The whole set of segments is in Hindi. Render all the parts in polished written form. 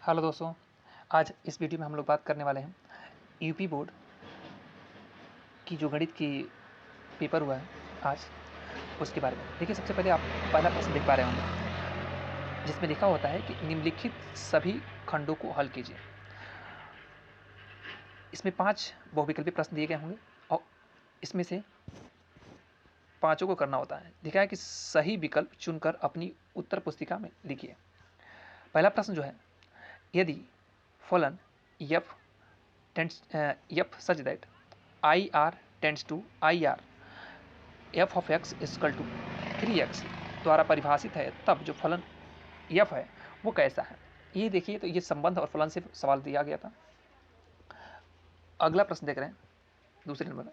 हेलो दोस्तों, आज इस वीडियो में हम लोग बात करने वाले हैं यूपी बोर्ड की जो गणित की पेपर हुआ है आज उसके बारे में। देखिए, सबसे पहले आप पहला प्रश्न देख पा रहे होंगे जिसमें लिखा होता है कि निम्नलिखित सभी खंडों को हल कीजिए। इसमें 5 बहुविकल्पी प्रश्न दिए गए होंगे और इसमें से पाँचों को करना होता है। लिखा है कि सही विकल्प चुनकर अपनी उत्तर पुस्तिका में लिखिए। पहला प्रश्न जो है, यदि फलन f such that IR tends to IR f of x equal to 3x द्वारा परिभाषित है, तब जो फलन f है वो कैसा है। ये देखिए, तो ये संबंध और फलन से सवाल दिया गया था। अगला प्रश्न देख रहे हैं, दूसरे नंबर में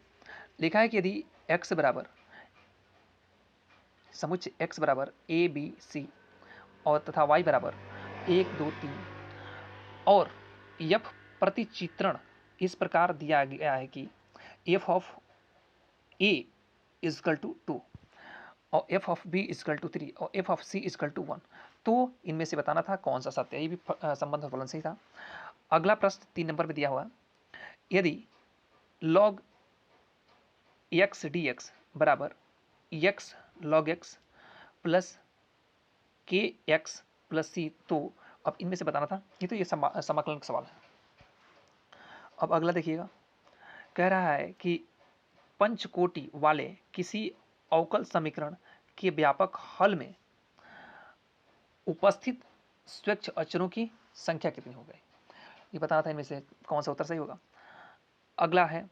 लिखा है कि यदि x बराबर समुच्चय x बराबर a b c और तथा y बराबर 1 2 3 और f प्रतिचित्रण इस प्रकार दिया गया है कि f of a equal to 2 और f of b equal to 3 और f of c equal to 1, तो इनमें से बताना था कौन सा सत्य है। ये भी संबंध और फलन से ही था। अगला प्रश्न 3 नंबर में दिया हुआ है, यदि log x dx बराबर x log x प्लस के एक्स प्लस सी, तो अब इनमें से बताना था। ये समाकलन का सवाल है। अब अगला देखिएगा, कह रहा है कि पंचकोटि वाले किसी अवकल समीकरण के व्यापक हल में उपस्थित स्वच्छ अचरों की संख्या कितनी हो गई। ये बताना था इनमें से कौन सा उत्तर सही होगा। अगला है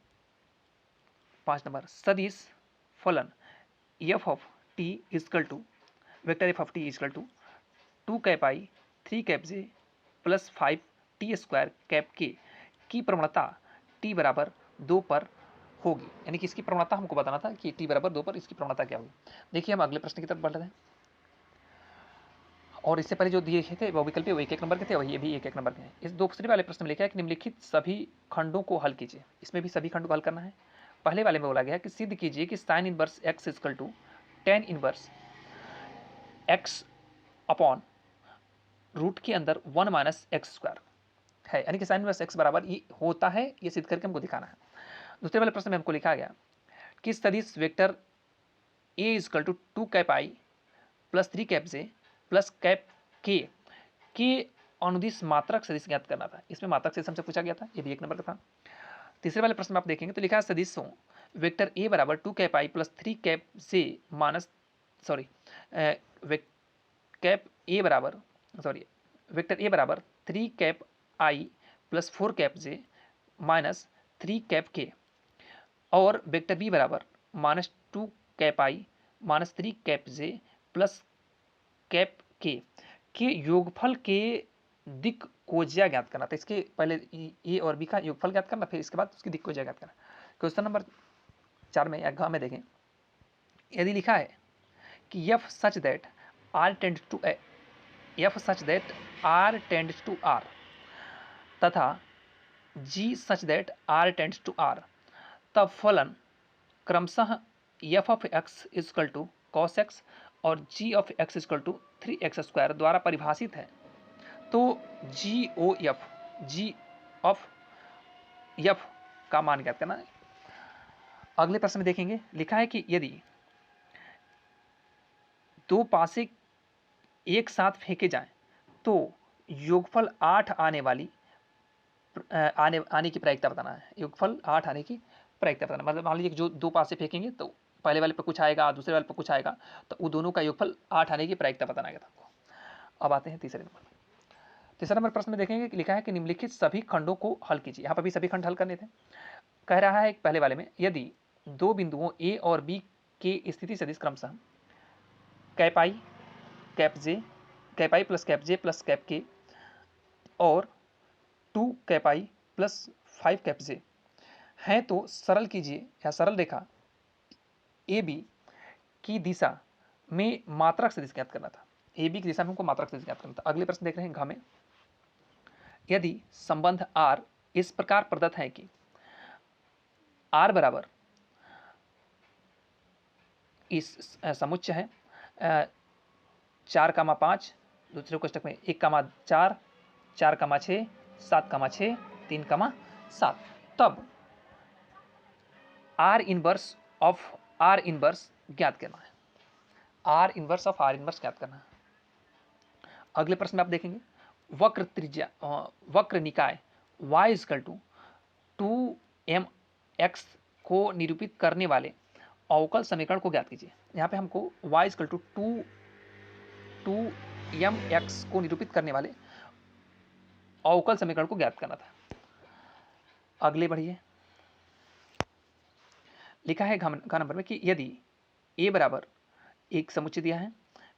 5 नंबर, सदिश फलन f of t equal to vector f of t equal to 2 cap i 3 cap j plus 5 t square cap k की प्रवणता t बराबर 2 पर होगी। यानी कि इसकी प्रवणता हमको बताना था कि t बराबर 2 पर इसकी प्रवणता क्या होगी। देखिए, हम अगले प्रश्न की तरफ बढ़ रहे हैं और इससे पहले जो दिए थे वो विकल्प वो 1-1 नंबर के थे और ये भी 1-1 नंबर के हैं। इस दूसरे वाले प्रश्न में लिखा है कि निम्नलिखित सभी खंडों को हल कीजिए। इसमें भी सभी खंडों को हल करना है। पहले वाले में बोला गया है कि सिद्ध कीजिए कि sine inverse x equal to tan inverse x upon root के अंदर 1 माइनस एक्स स्क्वायर है। यानी कि साइन इनवर्स एक्स बराबर ये होता है, ये सिद्ध करके हमको दिखाना है। दूसरे वाले प्रश्न में हमको लिखा गया कि सदिश vector a equal to 2 cap i plus 3 cap j plus cap k अनुदिश मात्रक सदिश ज्ञात करना था। इसमें मात्रक सदिश हमसे पूछा गया था, ये भी 1 नंबर का था। तीसरे वाले प्रश्न में आप देखेंगे तो लिखा है सदिशों वेक्टर ए बराबर 2 cap i plus 3 cap j minus cap A बराबर वेक्टर ए बराबर 3 cap i plus 4 cap j minus 3 cap k और वेक्टर बी बराबर minus 2 cap i minus 3 cap j plus cap के योगफल के दिक् कोज्या ज्ञात करना था। इसके पहले ए और बी का योगफल ज्ञात करना, फिर इसके बाद उसकी दिक् कोज्या ज्ञात करना। क्वेश्चन नंबर 4 में या घ में देखें, यदि लिखा है कि f such that r tends to f such that r tends to r तथा g such that r tends to r, तब फलन क्रमशः f of x equal to cos x और g of x equal to 3x square द्वारा परिभाषित है, तो g ऑफ f का मान ज्ञात करना है। अगले प्रश्न में देखेंगे, लिखा है कि यदि दो पासे एक साथ फेंके जाएं तो योगफल 8 आने की प्रायिकता बताना है। योगफल 8 आने की प्रायिकता बताना, मतलब मान लीजिए जो दो पासे फेंकेंगे तो पहले वाले पर कुछ आएगा, दूसरे वाले पर कुछ आएगा, तो वो दोनों का योगफल 8 आने की प्रायिकता बताना गया था। अब आते हैं तीसरे नंबर। तीसरा नंबर प्रश्न में देखेंगे कि लिखा है कि निम्नलिखित सभी खंडों को हल कीजिए। यहाँ पर भी सभी खंड हल करने थे। कह रहा है पहले वाले में, यदि दो बिंदुओं ए और बी के स्थिति सदिश क्रमशः cap i plus cap j plus cap k और 2 कैप आई प्लस 5 कैप जे हैं, तो सरल कीजिए या सरल रेखा ए बी की दिशा में मात्रक सदिश ज्ञात करना था। ए बी की दिशा में हमको मात्रक सदिश ज्ञात करना था। अगले प्रश्न देख रहे हैं घ में, यदि संबंध R इस प्रकार प्रदत्त है कि R बराबर इस समुच्चय है 4, 5, दूसरे कोष्टक में 1, 4 4,6, 7,6, 3,7। तब are inverse of are inverse ज्ञात करना है, are inverse of are inverse ज्ञात करना है। अगले प्रश्न में आप देखेंगे वक्र त्रिज्या वक्र निकाय y इजकल टू 2mx को निरूपित करने वाले अवकल समीकरण को ज्ञात कीजिए। यहाँ पे हमको y इजकल टू 2mx को निरूपित करने वाले अवकल समीकरण को ज्ञात करना था। अगले बढ़िए, लिखा है घ नंबर में कि यदि a बराबर एक समुच्चय दिया है,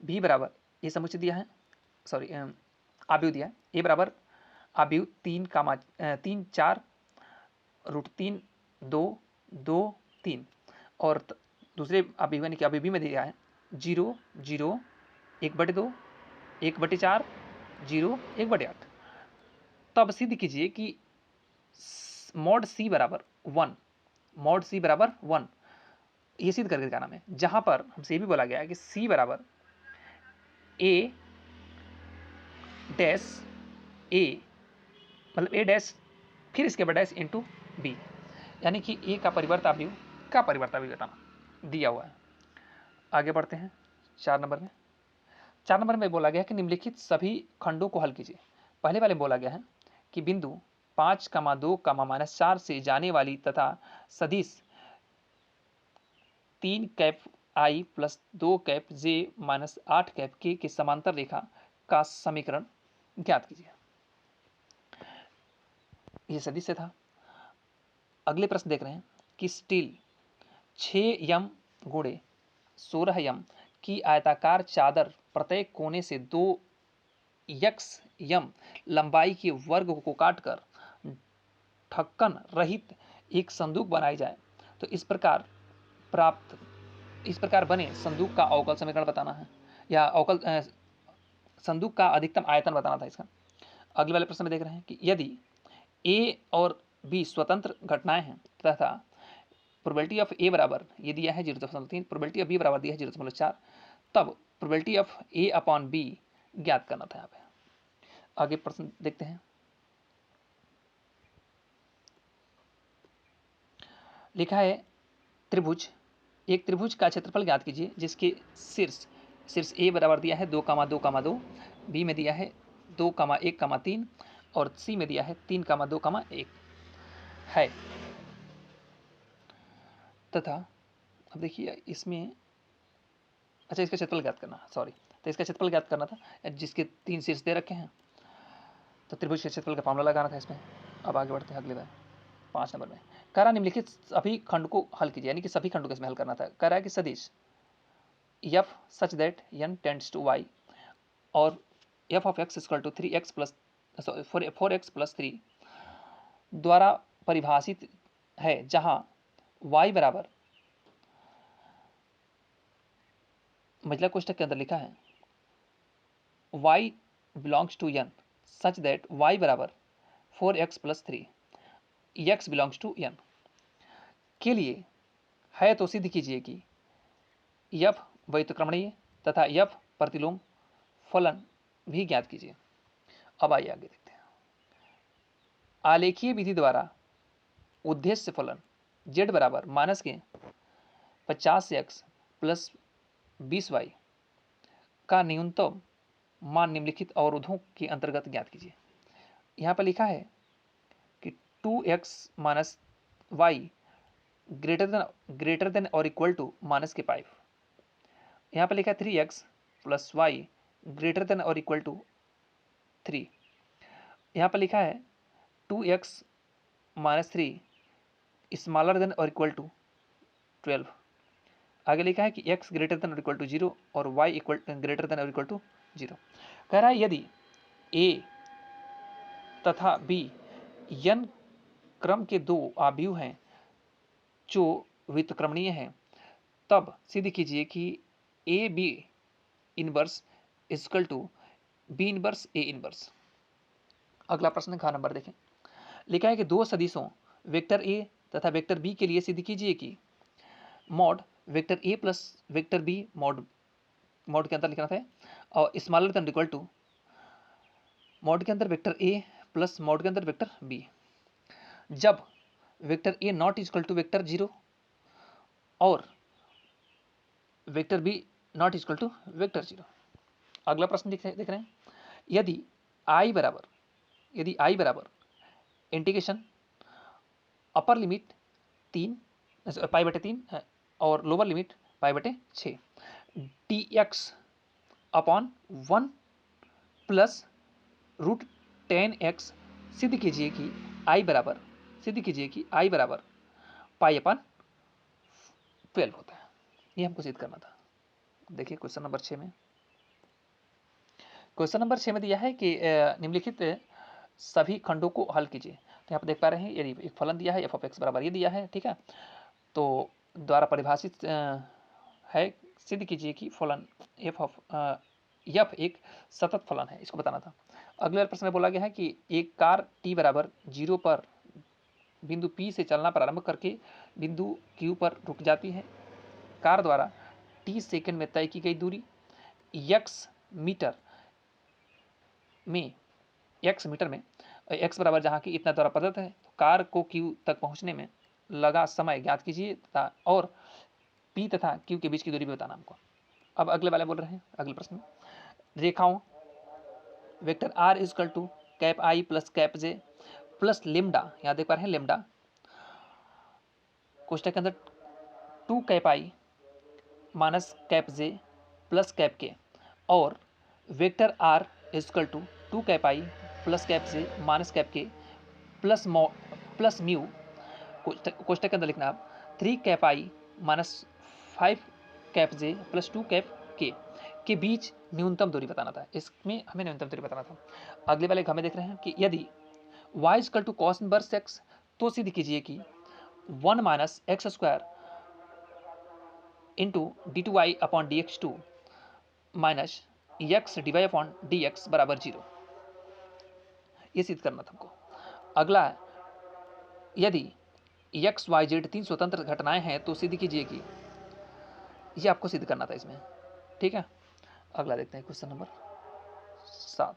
b बराबर ये समुच्चय दिया है, सॉरी आव्यूह दिया है, a बराबर आव्यूह 3, 4 √3 2 2 3 और दूसरे आव्यूह यानी कि आव्यूह में दिया है 0 0 1/2 1/4 0 1/8। तब सिद्ध कीजिए कि मॉड c बराबर 1, मॉड c बराबर 1, ये सिद्ध करके दिखाना है, जहां पर हमसे ये भी बोला गया है कि c बराबर a डैश a, मतलब a डैश फिर इसके बाद डैश इंटू b, यानी कि a का परिवर्त आव्यूह का परिवर्त आव्यूह बताना दिया हुआ है। आगे बढ़ते हैं 4 नंबर में। 4 नंबर में बोला गया है कि निम्नलिखित सभी खंडों को हल कीजिए। पहले वाले में बोला गया है कि बिंदु 5,2, -4 से जाने वाली तथा सदिश 3 cap i plus 2 cap j minus 8 cap k के समांतर रेखा का समीकरण ज्ञात कीजिए। ये सदिश से था। अगले प्रश्न देख रहे हैं कि स्टील 6m गुणे 16m की आयताकार चादर प्रत्येक कोने से 2xm लंबाई के वर्ग को काटकर ढक्कन रहित एक संदूक बनाई जाए तो इस प्रकार बने संदूक का अवकल समीकरण बताना है, या अवकल संदूक का अधिकतम आयतन बताना था इसका। अगले वाले प्रश्न में देख रहे हैं कि यदि a और b स्वतंत्र घटनाएं हैं तथा प्रोबेबिलिटी ऑफ a बराबर ये दिया है 0.3, प्रोबेबिलिटी ऑफ b बराबर दिया है 0.4, तब probability of a upon b ज्ञात करना था। यहाँ पे आगे प्रश्न देखते हैं। लिखा है त्रिभुज, एक त्रिभुज का क्षेत्रफल ज्ञात कीजिए जिसके शीर्ष a बराबर दिया है 2,2,2, b में दिया है 2,1,3 और c में दिया है 3,2,1 है तथा अब देखिए इसमें, अच्छा इसका क्षेत्रफल ज्ञात करना, सॉरी, तो इसका क्षेत्रफल ज्ञात करना था जिसके 3 शीर्ष दे रखे हैं, तो त्रिभुज के क्षेत्रफल का फॉर्मूला लगाना था इसमें। अब आगे बढ़ते हैं अगले बार 5 नंबर में। कह रहा निम्नलिखित सभी खंड को हल कीजिए, यानी कि सभी खंडों को इसमें हल करना था। कह रहा है कि सदिश f such that n tends to y और f of x equal to 3x plus 4x plus 3 द्वारा परिभाषित है, जहां y बराबर महिला कोष्ठक के अंदर लिखा है y belongs to n such that y बराबर 4x plus 3 x belongs to n के लिए है, तो सिद्ध कीजिए कि f व्युत्क्रमणीय तथा f प्रतिलोम फलन भी ज्ञात कीजिए। अब आइए आगे देखते हैं। आलेखीय विधि द्वारा उद्देश्य फलन z बराबर माइनस के 50x प्लस 20y का न्यूनतम मान निम्नलिखित अवरोधों के अंतर्गत ज्ञात कीजिए। यहाँ पर लिखा है कि 2x minus y greater than और इक्वल टू माइनस के 5। यहाँ पर लिखा है 3x plus y greater than और इक्वल टू 3। यहाँ पर लिखा है 2x माइनस 3 स्मॉलर देन और इक्वल टू 12। आगे लिखा है कि x ग्रेटर देन और इक्वल टू 0 और y ग्रेटर देन और इक्वल टू 0। कह रहा है यदि a तथा b n क्रम के दो आव्यूह हैं जो व्युत्क्रमणीय हैं, तब सिद्ध कीजिए कि a b inverse equal to b inverse a inverse. अगला प्रश्न खा नंबर देखें। लिखा है कि दो सदिशों वेक्टर a तथा वेक्टर b के लिए सिद्ध कीजिए कि mod vector a plus vector b mod के अंदर लिखना था और smaller than equal to mod के अंदर वेक्टर ए प्लस मॉड के अंदर वेक्टर बी, जब vector a not equal to vector 0 और vector b not equal to vector 0। अगला प्रश्न देख रहे हैं, यदि आई बराबर इंटीग्रेशन अपर लिमिट 3 और lower limit π/6 dx upon 1 plus root 10x सिद्ध कीजिए कि आई बराबर π/12 होता है। ये हमको सिद्ध करना था। देखिए क्वेश्चन नंबर 6 में, दिया है कि निम्नलिखित सभी खंडों को हल कीजिए। तो यहाँ पर देख पा रहे हैं, यदि एक फलन दिया है f(x) बराबर ये दिया है, ठीक है, तो द्वारा परिभाषित है, सिद्ध कीजिए कि फलन f एक सतत फलन है, इसको बताना था। अगले प्रश्न में बोला गया है कि एक कार t बराबर 0 पर बिंदु P से चलना प्रारंभ करके बिंदु Q पर रुक जाती है। कार द्वारा t सेकंड में तय की गई दूरी x मीटर में x बराबर जहाँ की इतना द्वारा प्रदत्त है, तो कार को Q तक पहुँचने में लगा समय ज्ञात कीजिए तथा और P तथा Q के बीच की दूरी भी बताना हमको। अब अगले वाले बोल रहे हैं, अगले प्रश्न में रेखाओं vector r equal to cap i plus cap j plus lambda, यहाँ देख पा रहे हैं लेमडा कोष्टक के अंदर 2 cap i minus cap j plus cap k और vector r equal to 2 cap i plus cap j minus cap k plus mu कोष्टक के अंदर लिखना आप 3 cap i minus 5 cap j plus 2 cap k बीच न्यूनतम दूरी बताना था। इसमें हमें न्यूनतम दूरी बताना था। अगले वाले हमें देख रहे हैं कि यदि y equal to cos inverse x, तो सिद्ध कीजिए कि 1 minus x square into d2y upon dx2 minus x dy upon dx बराबर 0। ये सिद्ध करना था हमको। अगला है, यदि x y z 3 स्वतंत्र घटनाएं हैं तो सिद्ध कीजिए कि, ये आपको सिद्ध करना था इसमें, ठीक है। अगला देखते हैं क्वेश्चन नंबर 7।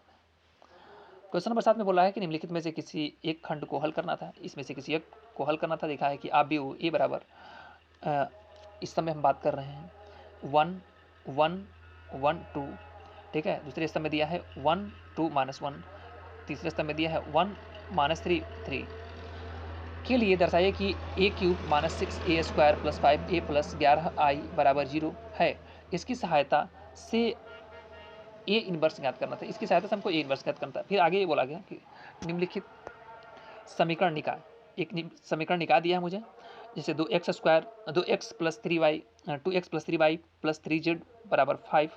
क्वेश्चन नंबर 7 में बोला है कि निम्नलिखित में से किसी एक खंड को हल करना था। इसमें से किसी एक को हल करना था। देखा है कि आप भी ए बराबर इस समय हम बात कर रहे हैं 1 1 1 2, ठीक है। दूसरे स्तंभ में दिया है 1 2 माइनस 1, तीसरे स्तंभ में दिया है 1 माइनस 3 3 के लिए दर्शाइए कि a cube minus 6a square plus 5a plus 11i बराबर 0 है। इसकी सहायता से ए इनवर्स ज्ञात करना था। इसकी सहायता से हमको ए इनवर्स ज्ञात करना था। फिर आगे ये बोला गया कि निम्नलिखित समीकरण निकाय, एक समीकरण निकाय दिया है मुझे, जैसे 2x square 2x plus 3y 2x plus 3y plus 3z बराबर 5।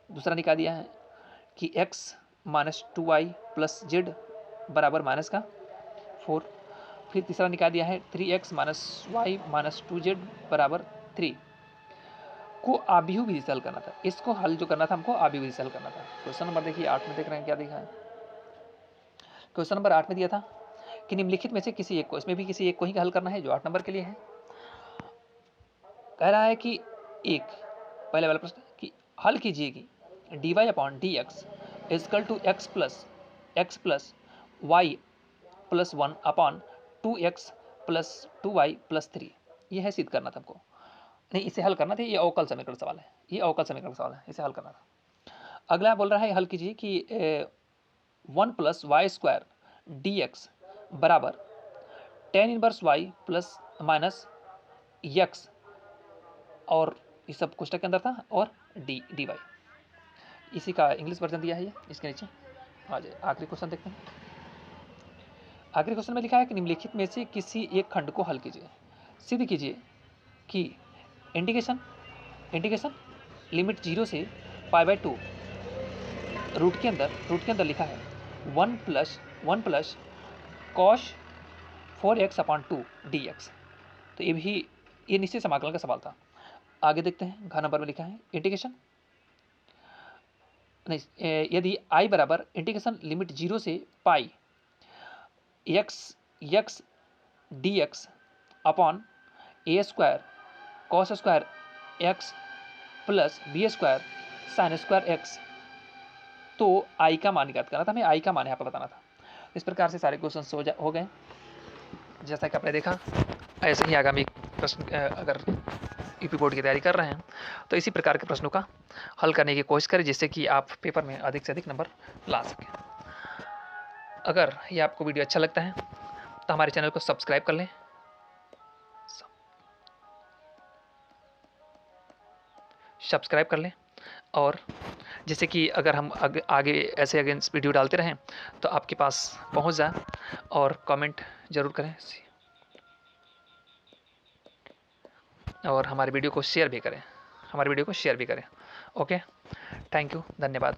दूसरा निकाय दिया है कि x minus 2y plus z बराबर माइनस का 4। फिर तीसरा निकाय दिया है 3x minus y minus 2z बराबर 3 को आव्यूह विधि से हल करना था। इसको हल जो करना था हमको आव्यूह विधि से हल करना था। क्वेश्चन नंबर देखिए 8 में देख रहे हैं क्या दिखा है। क्वेश्चन नंबर 8 में दिया था कि निम्नलिखित में से किसी एक को, इसमें भी किसी एक को ही हल करना है जो 8 नंबर के लिए है। कह रहा है कि एक पहले वाला प्रश्न कि हल कीजिए कि dy upon d x equal to x plus y plus 1 upon 2x plus 2y plus 3। ये है सिद्ध करना था हमको, नहीं इसे हल करना था। ये अवकल समीकरण सवाल है, ये अवकल समीकरण सवाल है, इसे हल करना था। अगला बोल रहा है हल कीजिए कि 1 plus y square d x बराबर tan inverse y plus minus x, और ये सब कोष्टक के अंदर था, और डी वाई। इसी का इंग्लिश वर्जन दिया है ये इसके नीचे। आ जाए आखिरी क्वेश्चन देखते हैं। आखिरी क्वेश्चन में लिखा है कि निम्नलिखित में से किसी एक खंड को हल कीजिए। सिद्ध कीजिए कि इंटीग्रेशन लिमिट 0 से π/2 रूट के अंदर लिखा है 1 plus cos 4x upon 2 dx। तो ये निश्चित समाकलन का सवाल था। आगे देखते हैं, घ नंबर में लिखा है इंटीग्रेशन नहीं, यदि i बराबर इंटीग्रेशन लिमिट 0 से pi x dx upon a square cos square x plus b square sine square x तो आई का मान ज्ञात करना था, हमें आई का मान यहाँ पर बताना था। इस प्रकार से सारे क्वेश्चन हो गए। जैसा कि आपने देखा, ऐसे ही आगामी प्रश्न अगर यूपी बोर्ड की तैयारी कर रहे हैं तो इसी प्रकार के प्रश्नों का हल करने की कोशिश करें, जिससे कि आप पेपर में अधिक से अधिक नंबर ला सकें। अगर ये आपको वीडियो अच्छा लगता है तो हमारे चैनल को सब्सक्राइब कर लें, और जिससे कि अगर हम आगे ऐसे अगेंस्ट वीडियो डालते रहें तो आपके पास पहुंच जाए, और कमेंट जरूर करें और हमारे वीडियो को शेयर भी करें। ओके, थैंक यू, धन्यवाद।